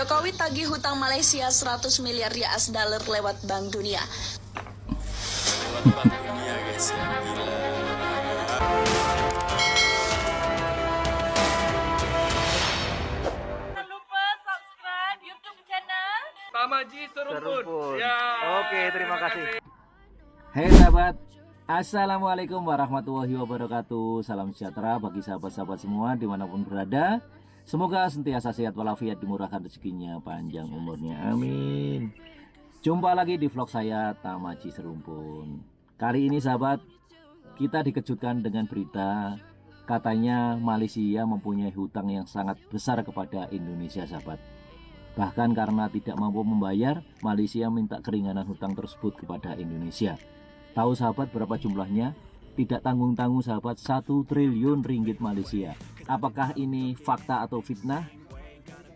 Jokowi tagih hutang Malaysia 100 miliar US dollar lewat Bank Dunia. Lewat Bank Dunia guys ya, gila. Jangan lupa subscribe YouTube channel Tamaji Serumpun. Ya. Oke, terima kasih. Hai sahabat, Assalamualaikum warahmatullahi wabarakatuh. Salam sejahtera bagi sahabat-sahabat semua dimanapun berada. Semoga sentiasa sehat walafiat, dimurahkan rezekinya, panjang umurnya, amin. Jumpa lagi di vlog saya Tamaji Serumpun. Kali ini sahabat, kita dikejutkan dengan berita katanya Malaysia mempunyai hutang yang sangat besar kepada Indonesia sahabat. Bahkan karena tidak mampu membayar, Malaysia minta keringanan hutang tersebut kepada Indonesia. Tahu sahabat berapa jumlahnya? Tidak tanggung-tanggung sahabat, 1 triliun ringgit Malaysia. Apakah ini fakta atau fitnah?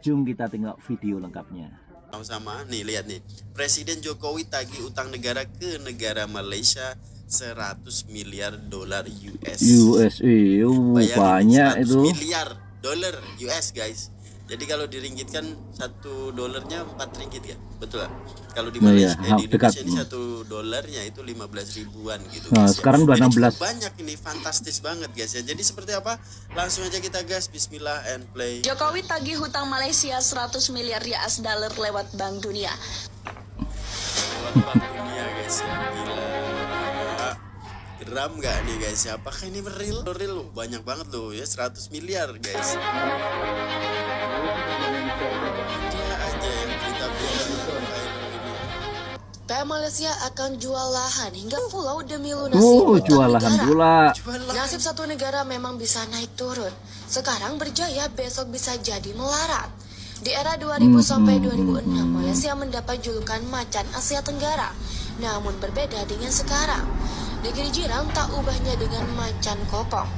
Jom kita tengok video lengkapnya. Sama-sama nih, lihat nih. Presiden Jokowi tagih utang negara ke negara Malaysia 100 miliar dolar US. USA, Bayangin, banyak 100 itu. miliar dolar US guys. Jadi kalau diringgitkan 1 dolarnya 4 ringgit ya, betul lah. Kalau di Malaysia, iya, di dekat. Indonesia ini 1 dolarnya itu 15 ribuan gitu. Nah, guys, sekarang udah Jadi 16. cukup banyak ini, fantastis banget guys ya. Jadi seperti apa? Langsung aja kita gas, Bismillah and play. Jokowi tagih hutang Malaysia 100 miliar US dollar lewat Bank Dunia. Lewat Bank Dunia guys ya, gila. Geram gak nih guys ya? Apakah ini real? Real banyak banget loh ya, 100 miliar guys. Dia aja yang berita-berita viral ini. PM Malaysia akan jual lahan hingga pulau demi lunasi hutang Jual lahan negara. pula. Jual lah. Nasib satu negara memang bisa naik turun. Sekarang berjaya, besok bisa jadi melarat. Di era 2000 sampai 2006, Malaysia mendapat julukan macan Asia Tenggara. Namun berbeda dengan sekarang. Negeri jiran tak ubahnya dengan macan kopong.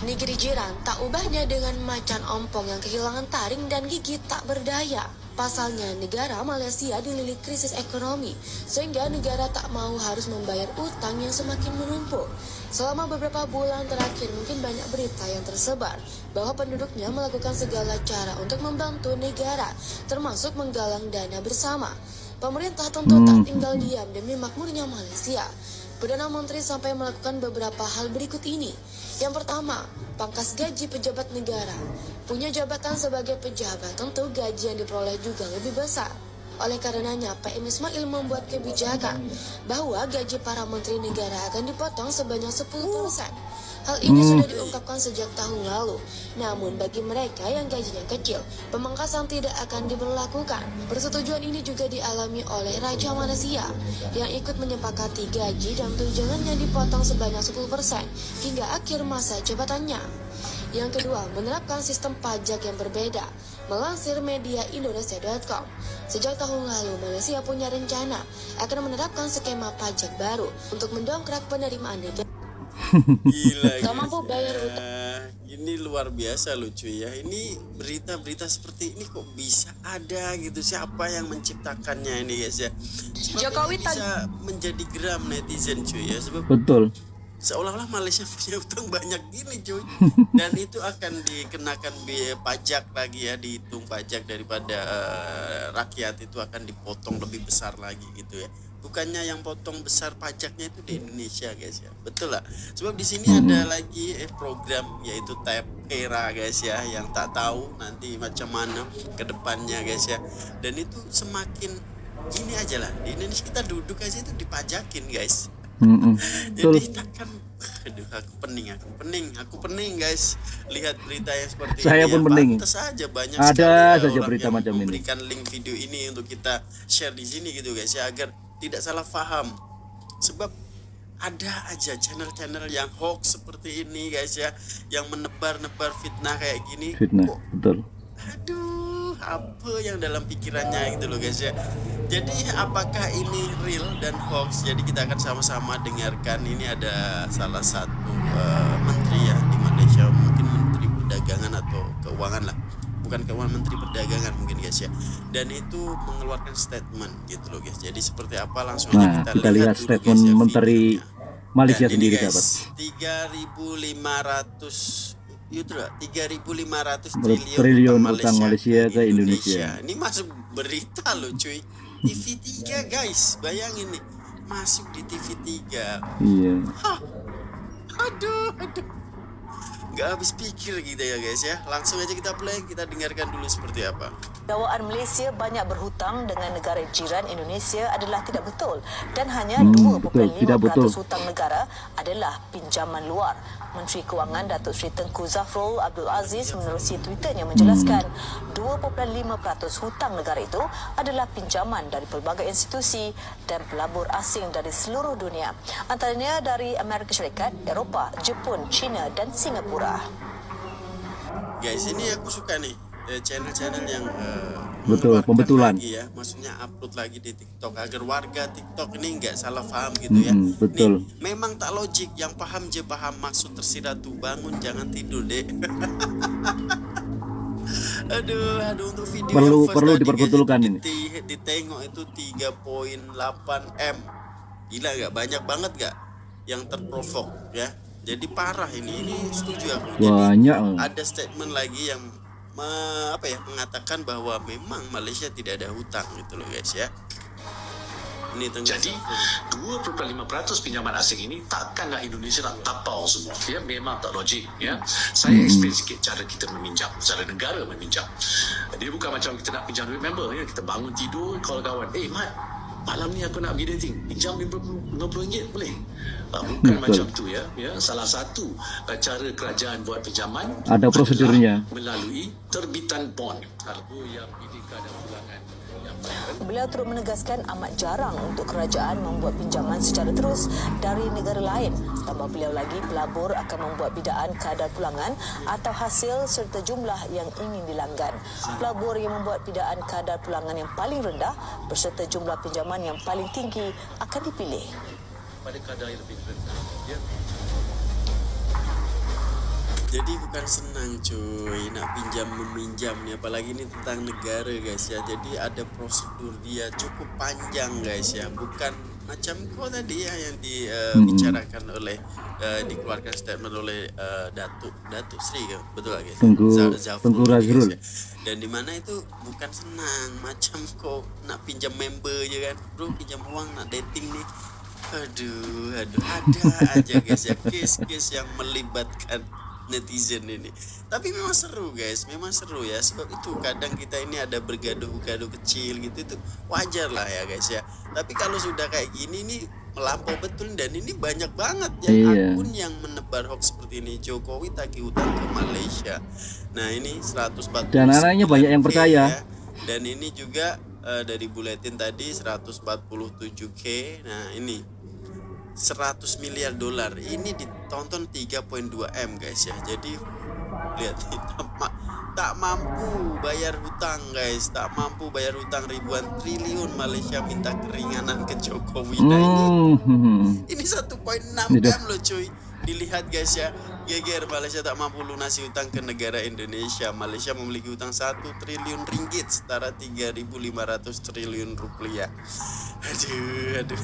Negeri jiran tak ubahnya dengan macan ompong yang kehilangan taring dan gigi tak berdaya. Pasalnya negara Malaysia dililit krisis ekonomi, sehingga negara tak mau harus membayar utang yang semakin menumpuk. Selama beberapa bulan terakhir mungkin banyak berita yang tersebar bahwa penduduknya melakukan segala cara untuk membantu negara, termasuk menggalang dana bersama. Pemerintah tentu tak tinggal diam demi makmurnya Malaysia. Perdana Menteri sampai melakukan beberapa hal berikut ini. Yang pertama, pangkas gaji pejabat negara. Punya jabatan sebagai pejabat, tentu gaji yang diperoleh juga lebih besar. Oleh karenanya, PM Ismail membuat kebijakan bahwa gaji para menteri negara akan dipotong sebanyak 10%. Hal ini sudah diungkapkan sejak tahun lalu. Namun bagi mereka yang gajinya kecil, pemangkasan tidak akan diberlakukan. Persetujuan ini juga dialami oleh Raja Malaysia yang ikut menyepakati gaji dan tunjangannya dipotong sebanyak 10% hingga akhir masa jabatannya. Yang kedua, menerapkan sistem pajak yang berbeda. Melansir media Indonesia.com, sejak tahun lalu Malaysia punya rencana akan menerapkan skema pajak baru untuk mendongkrak penerimaan negara. Gila Tak mampu guys bayar ya. Ini luar biasa lucu ya. Ini berita-berita seperti ini kok bisa ada gitu. Siapa yang menciptakannya ini guys ya? Sebab Jokowi ini bisa menjadi geram netizen cuy ya. Sebab Betul. seolah-olah Malaysia punya utang banyak gini cuy. Dan itu akan dikenakan biaya pajak lagi ya, dihitung pajak daripada rakyat itu akan dipotong lebih besar lagi gitu ya. Bukannya yang potong besar pajaknya itu di Indonesia guys ya, betul lah. Sebab di sini ada lagi program yaitu TAP-ERA guys ya, yang tak tahu nanti macam mana ke depannya guys ya. Dan itu semakin gini aja lah, di Indonesia kita duduk aja itu dipajakin guys. Jadi takkan, aduh aku pening guys lihat berita yang seperti Saya ini. pun ya. pening. Pantas saja banyak Ada sekali ya saja orang berita yang macam ini. memberikan link video ini untuk kita share di sini gitu guys ya, agar tidak salah paham. Sebab ada aja channel-channel yang hoax seperti ini guys ya, yang menebar-nebar fitnah kayak gini. Fitnah, Kok, betul. aduh, apa yang dalam pikirannya gitu loh guys ya. Jadi apakah ini real dan hoax? Jadi kita akan sama-sama dengarkan. Ini ada salah satu menteri ya di Malaysia, mungkin menteri perdagangan atau keuangan lah, bukan keuangan, menteri perdagangan mungkin guys ya. Dan itu mengeluarkan statement gitu loh guys. Jadi seperti apa, langsung aja Nah, kita lihat dulu, statement guys, ya, Menteri videonya. Malaysia Dan sendiri ini sahabat. guys, 3.500 itu 3.500 triliun triliun utang Malaysia ke Indonesia. Ini masuk berita loh cuy. TV3 guys, bayangin nih, masuk di TV3. Iya. Hah. Aduh. Nggak habis pikir gitu ya guys ya. Langsung aja kita play, kita dengarkan dulu seperti apa. Dakwaan Malaysia banyak berhutang dengan negara jiran Indonesia adalah tidak betul dan hanya 2.5% hutang negara adalah pinjaman luar. Menteri Kewangan Datuk Seri Tengku Zafrul Abdul Aziz menerusi Twitternya menjelaskan 2.5% hutang negara itu adalah pinjaman dari pelbagai institusi dan pelabur asing dari seluruh dunia, antaranya dari Amerika Syarikat, Eropah, Jepun, China dan Singapura. Guys, ini aku suka nih channel-channel yang Betul, mengeluarkan pembetulan. lagi ya, maksudnya upload lagi di TikTok agar warga TikTok ini nggak salah paham gitu ya. Betul. Nih, memang tak logik, yang paham je paham maksud tersirat tuh, bangun jangan tidur deh. aduh untuk video Perlu yang first tadi, diperbetulkan guys, ini. ditengok itu 3.8 M. Gila nggak? Banyak banget nggak yang terprovok ya. Jadi parah ini setuju aku. Banyak. Jadi ada statement lagi yang mengatakan bahwa memang Malaysia tidak ada hutang gitu loh guys ya. Ini jadi 2.5% pinjaman asing ini takkanlah Indonesia nak tapau semua. Ya, memang tak logik. Ya, saya explain sikit cara kita meminjam, cara negara meminjam. Dia bukan macam kita nak pinjam duit member. Ya, kita bangun tidur, call kawan, Mat, malam ni aku nak pergi dating, pinjam RM50 boleh? Bukan macam tu ya. Salah satu cara kerajaan buat pinjaman ada prosedurnya melalui terbitan bond. Harga yang bidika dan pulangan yang baik. Beliau turut menegaskan amat jarang untuk kerajaan membuat pinjaman secara terus dari negara lain. Tambah beliau lagi, pelabur akan membuat bidaan kadar pulangan atau hasil serta jumlah yang ingin dilanggan. Pelabur yang membuat bidaan kadar pulangan yang paling rendah berserta jumlah pinjaman yang paling tinggi akan dipilih. Pada kadar yang lebih rendah. Ya. Jadi bukan senang cuy nak pinjam meminjam nih, apalagi ini tentang negara guys ya. Jadi ada prosedur dia cukup panjang guys ya, bukan macam kau tadi ya yang dibicarakan oleh dikeluarkan statement oleh Datuk Sri kan, betul gak guys? Tengku Razrul. Ya. Dan di mana itu bukan senang macam kau nak pinjam member je kan, bro pinjam uang nak dating nih. Aduh ada aja guys ya kes-kes yang melibatkan netizen ini. Tapi memang seru guys, memang seru ya. Sebab itu kadang kita ini ada bergaduh-gaduh kecil gitu, itu wajar lah ya guys ya. Tapi kalau sudah kayak gini nih melampau betul, dan ini banyak banget ya akun yang menebar hoax seperti ini. Jokowi tagih hutang ke Malaysia. Nah ini 140 dan anaknya banyak yang percaya ya. Dan ini juga dari buletin tadi 147K. Nah ini 100 miliar dolar ini ditonton 3.2 M guys ya. Jadi lihat tak mampu bayar hutang guys, tak mampu bayar hutang ribuan triliun. Malaysia minta keringanan ke Jokowi. Nah ini 1.6 M loh cuy. Dilihat guys ya, geger Malaysia tak mampu lunasi hutang ke negara Indonesia. Malaysia memiliki hutang 1 triliun ringgit, setara 3.500 triliun rupiah. Aduh.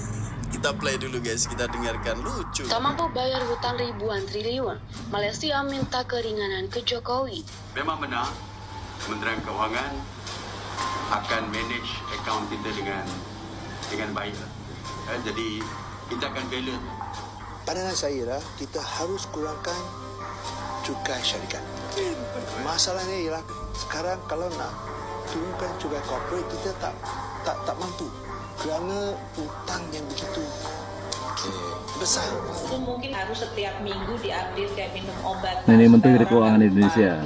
Kita play dulu guys, kita dengarkan, lucu. Tak mampu bayar hutang ribuan triliun, Malaysia minta keringanan ke Jokowi. Memang benar, Kementerian Kewangan akan manage akaun kita dengan baik. Jadi kita akan bela. Pandangan saya lah, kita harus kurangkan cukai syarikat. Masalahnya ialah sekarang kalau nak turunkan cukai korporat, kita tak mampu kerana hutang yang begitu besar. Itu mungkin harus setiap minggu diupdate kayak minum obat. Ini Menteri Keuangan Indonesia.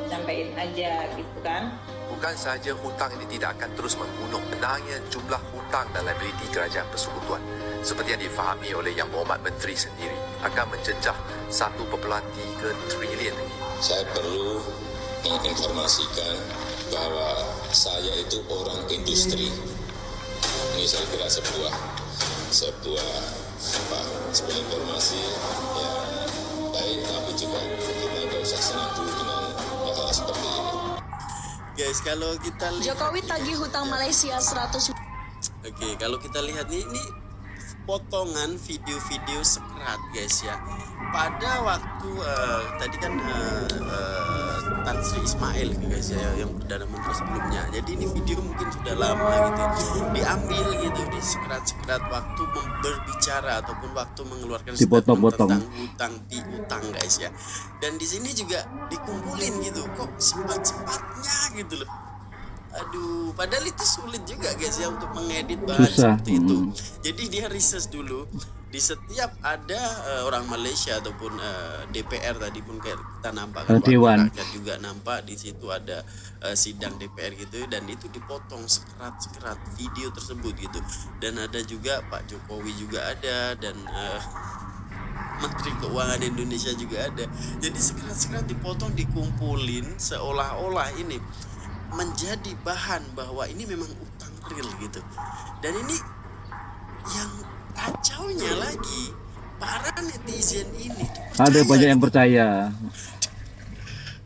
Sampaiin aja gitu kan. Bukan sahaja hutang ini tidak akan terus menggunung, benarnya jumlah hutang dan liability kerajaan persekutuan seperti yang difahami oleh Yang Berhormat Menteri sendiri akan menjejah 1.3 triliun. Saya perlu menginformasikan bahwa saya itu orang industri. Ini saya kira sebuah informasi yang baik, tapi juga kita tidak usah senang dulu dengan hal seperti ini. Guys, kalau kita lihat Jokowi tagih hutang Malaysia 100. Oke, kalau kita lihat nih, ini potongan video-video sekerat guys ya. Pada waktu tadi kan Tan Sri Ismail guys ya, yang Perdana Menteri sebelumnya. Jadi ini video mungkin sudah lama gitu, diambil gitu di sekerat-sekerat waktu berbicara ataupun waktu mengeluarkan statement tentang hutang piutang guys ya. Dan di sini juga dikumpulin gitu, kok sempat-sempatnya gitu loh. Aduh, padahal itu sulit juga guys ya untuk mengedit bahan seperti itu. Jadi dia research dulu di setiap ada orang Malaysia ataupun DPR tadi pun kayak kita nampak kan, Dewan rakyat juga nampak di situ ada sidang DPR gitu, dan itu dipotong sekerat-sekerat video tersebut gitu. Dan ada juga Pak Jokowi juga ada, dan Menteri Keuangan Indonesia juga ada. Jadi sekerat-sekerat dipotong, dikumpulin seolah-olah ini menjadi bahan bahwa ini memang utang real gitu. Dan ini yang kacaunya lagi, para netizen ini ada banyak yang percaya.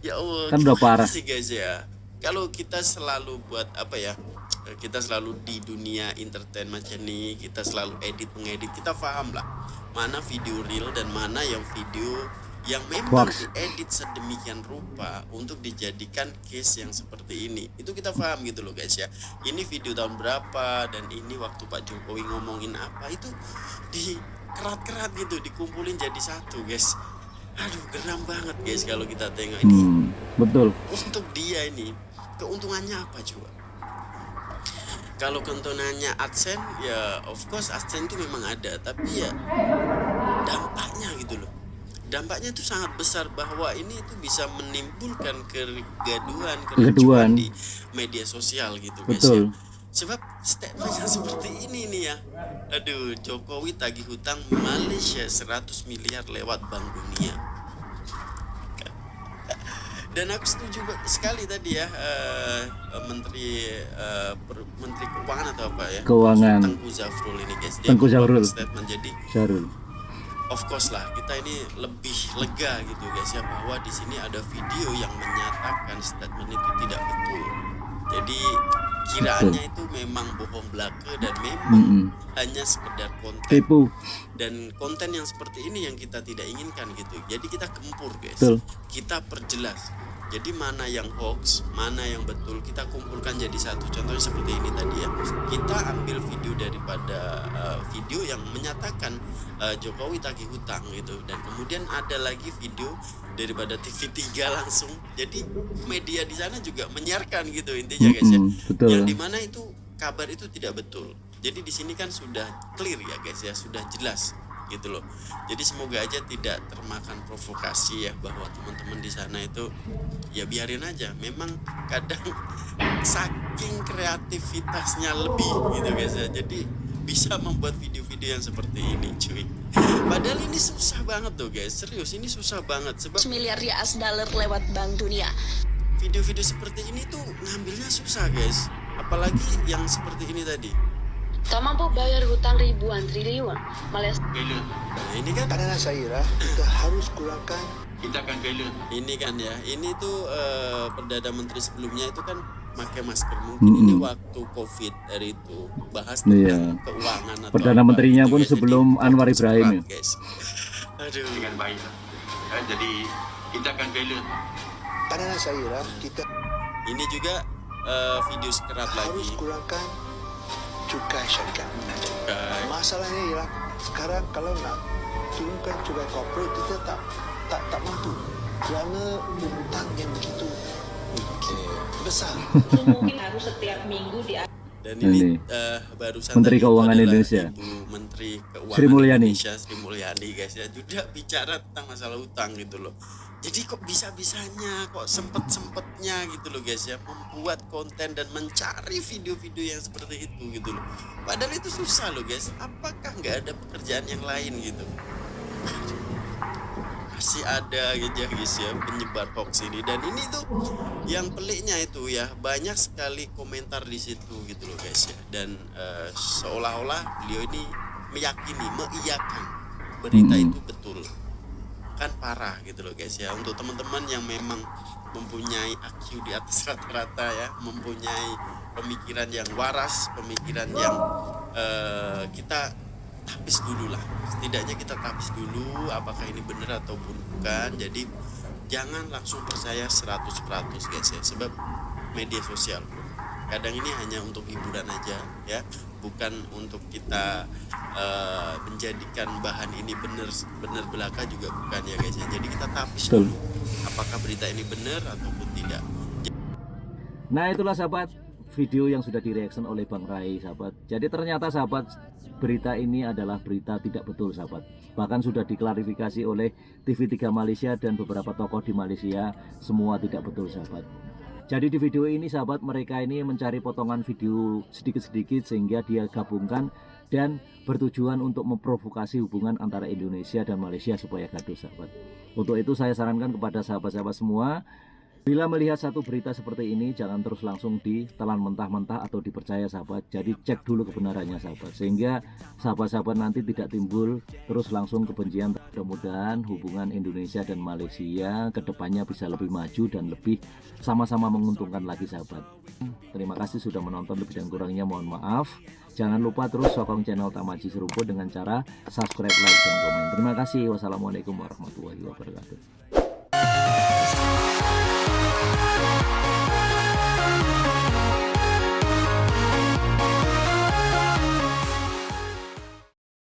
Ya Allah, kan udah parah sih guys ya. Kalau kita selalu buat apa ya, kita selalu di dunia entertainment ini, kita selalu mengedit, kita paham lah mana video real dan mana yang video yang memang diedit sedemikian rupa untuk dijadikan case yang seperti ini. Itu kita paham gitu loh guys ya. Ini video tahun berapa, dan ini waktu Pak Jokowi ngomongin apa, itu di kerat-kerat gitu, dikumpulin jadi satu guys. Aduh, geram banget guys kalau kita tengok ini. Betul. Untuk dia ini keuntungannya apa coba? Kalau keuntungannya AdSense ya of course AdSense itu memang ada, tapi ya dampaknya gitu loh. Dampaknya itu sangat besar, bahwa ini itu bisa menimbulkan kegaduhan, kericuhan di media sosial gitu guys ya. Sebab statement yang seperti ini nih ya, aduh, Jokowi tagih hutang Malaysia 100 miliar lewat Bank Dunia. Dan aku setuju sekali tadi ya, Menteri Keuangan atau apa ya, Keuangan Tengku Zafrul ini guys, dia Tengku Zafrul statement. Jadi of course lah kita ini lebih lega gitu guys ya, bahwa di sini ada video yang menyatakan statement itu tidak betul. Jadi kiraannya itu memang bohong belaka dan memang hanya sekedar konten. Tipu. Dan konten yang seperti ini yang kita tidak inginkan gitu. Jadi kita gempur guys. Kita perjelas. Jadi mana yang hoax, mana yang betul, kita kumpulkan jadi satu. Contohnya seperti ini tadi ya. Kita ambil video daripada video yang menyatakan Jokowi tagih hutang gitu. Dan kemudian ada lagi video daripada TV3 langsung. Jadi media di sana juga menyiarkan gitu intinya guys ya. Yang dimana itu kabar itu tidak betul. Jadi di sini kan sudah clear ya guys ya, sudah jelas gitu loh. Jadi semoga aja tidak termakan provokasi ya, bahwa teman-teman di sana itu ya biarin aja. Memang kadang saking kreativitasnya lebih gitu guys ya. Jadi bisa membuat video-video yang seperti ini cuy. Padahal ini susah banget tuh guys, serius ini susah banget. Sebab miliar US dollar lewat Bank Dunia. Video-video seperti ini tuh ngambilnya susah guys. Apalagi yang seperti ini tadi. Tak mampu bayar hutang ribuan triliun. Malaysia. Nah, ini kan karena saya kita harus kurangkan. Kita akan bela. Ini kan ya, ini tuh Perdana Menteri sebelumnya itu kan pakai masker. Mungkin ini waktu COVID dari itu bahas tentang keuangan atau Perdana Menterinya pun sebelum Anwar Ibrahim ya. Guys. Aduh. Dengan baik. Jadi kita akan bela. Karena saya kita ini juga video sekerat harus lagi. Kurangkan cukai syarikat. Masalahnya ialah sekarang kalau nak turunkan cukai corporate kita tak mampu kerana hutang yang begitu besar. Mungkin harus setiap minggu dan ini barusan Menteri Keuangan Indonesia, Ibu Menteri Keuangan Sri Mulyani. Indonesia Sri Mulyani guys ya, juga bicara tentang masalah hutang gitu loh. Jadi kok bisa-bisanya, kok sempet-sempetnya gitu loh guys ya, membuat konten dan mencari video-video yang seperti itu gitu loh. Padahal itu susah loh guys. Apakah nggak ada pekerjaan yang lain gitu? Masih ada gitu ya guys ya, penyebar hoax ini. Dan ini tuh yang peliknya itu ya, banyak sekali komentar di situ gitu loh guys ya. Dan seolah-olah beliau ini meyakini, mengiyakan berita itu betul. Kan parah gitu loh guys ya. Untuk teman-teman yang memang mempunyai IQ di atas rata-rata ya, mempunyai pemikiran yang waras, pemikiran yang kita tapis dulu lah. Setidaknya kita tapis dulu apakah ini benar ataupun bukan. Jadi jangan langsung percaya 100% guys ya, sebab media sosial kadang ini hanya untuk hiburan aja ya, bukan untuk kita menjadikan bahan ini benar belaka juga bukan ya guys ya. Jadi kita tapis dulu apakah berita ini benar ataupun tidak. Nah itulah sahabat video yang sudah direaction oleh Bang Rai sahabat. Jadi ternyata sahabat berita ini adalah berita tidak betul sahabat. Bahkan sudah diklarifikasi oleh TV3 Malaysia dan beberapa tokoh di Malaysia, semua tidak betul sahabat. Jadi di video ini sahabat, mereka ini mencari potongan video sedikit-sedikit sehingga dia gabungkan dan bertujuan untuk memprovokasi hubungan antara Indonesia dan Malaysia supaya gaduh sahabat. Untuk itu saya sarankan kepada sahabat-sahabat semua, bila melihat satu berita seperti ini jangan terus langsung ditelan mentah-mentah atau dipercaya sahabat. Jadi cek dulu kebenarannya sahabat, sehingga sahabat-sahabat nanti tidak timbul terus langsung kebencian. Mudah-mudahan hubungan Indonesia dan Malaysia kedepannya bisa lebih maju dan lebih sama-sama menguntungkan lagi sahabat. Terima kasih sudah menonton, lebih dan kurangnya mohon maaf. Jangan lupa terus sokong channel Tamaji Serumput dengan cara subscribe, like, dan komen. Terima kasih. Wassalamualaikum warahmatullahi wabarakatuh.